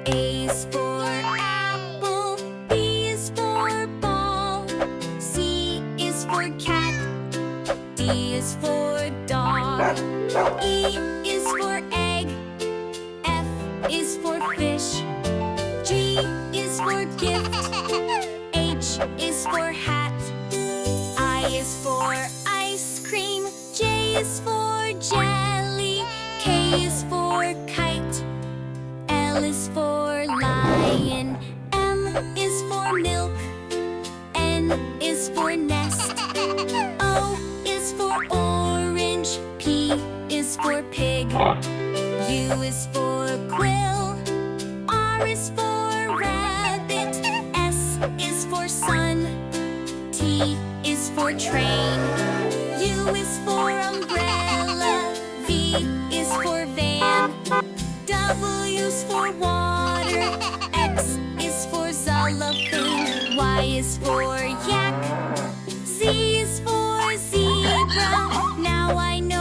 A is for apple, B is for ball, C is for cat, D is for dog, E is for egg, F is for fish, G is for gift, H is for hat, I is for ice cream, J is for jelly, K is for kite, L is for lion, M is for milk, N is for nest, O is for orange, P is for pig, U is for quill, R is for rabbit, S is for sun, T is for train, U is for umbrella, V is for van, W's for water, X is for xylophone, Y is for yak, Z is for zebra. Now I know